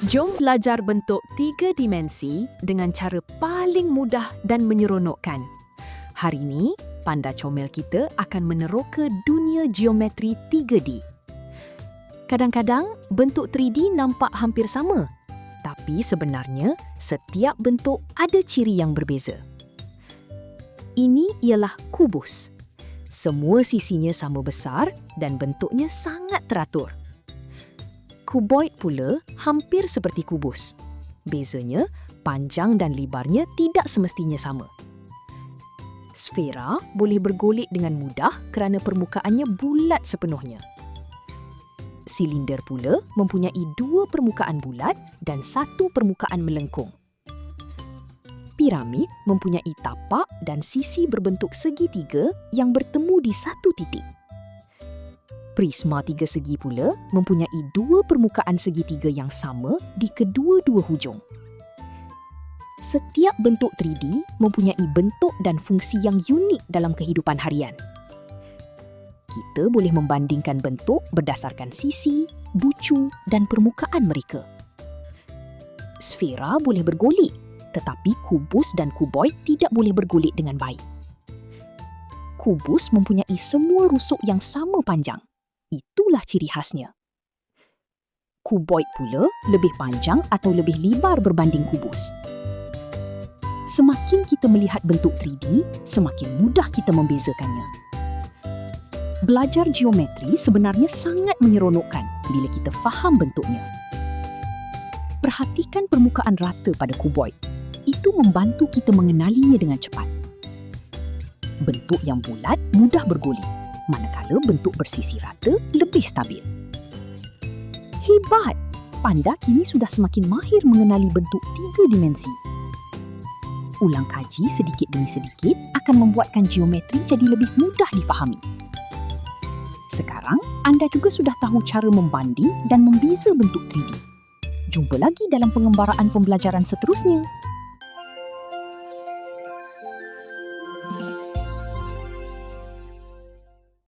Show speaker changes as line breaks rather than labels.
Jom belajar bentuk 3 dimensi dengan cara paling mudah dan menyeronokkan. Hari ini, panda comel kita akan meneroka dunia geometri 3D. Kadang-kadang, bentuk 3D nampak hampir sama. Tapi sebenarnya, setiap bentuk ada ciri yang berbeza. Ini ialah kubus. Semua sisinya sama besar dan bentuknya sangat teratur. Kuboid pula hampir seperti kubus. Bezanya, panjang dan lebarnya tidak semestinya sama. Sfera boleh bergolek dengan mudah kerana permukaannya bulat sepenuhnya. Silinder pula mempunyai 2 permukaan bulat dan 1 permukaan melengkung. Piramid mempunyai tapak dan sisi berbentuk segitiga yang bertemu di satu titik. Prisma 3 segi pula mempunyai 2 permukaan segitiga yang sama di kedua-dua hujung. Setiap bentuk 3D mempunyai bentuk dan fungsi yang unik dalam kehidupan harian. Kita boleh membandingkan bentuk berdasarkan sisi, bucu dan permukaan mereka. Sfera boleh bergolek, tetapi kubus dan kuboid tidak boleh bergolek dengan baik. Kubus mempunyai semua rusuk yang sama panjang. Itulah ciri khasnya. Kuboid pula lebih panjang atau lebih lebar berbanding kubus. Semakin kita melihat bentuk 3D, semakin mudah kita membezakannya. Belajar geometri sebenarnya sangat menyeronokkan bila kita faham bentuknya. Perhatikan permukaan rata pada kuboid. Itu membantu kita mengenalinya dengan cepat. Bentuk yang bulat mudah bergolek, manakala bentuk bersisi rata lebih stabil. Hebat! Panda kini sudah semakin mahir mengenali bentuk 3 dimensi. Ulang kaji sedikit demi sedikit akan membuatkan geometri jadi lebih mudah difahami. Sekarang, anda juga sudah tahu cara membanding dan membeza bentuk 3D. Jumpa lagi dalam pengembaraan pembelajaran seterusnya.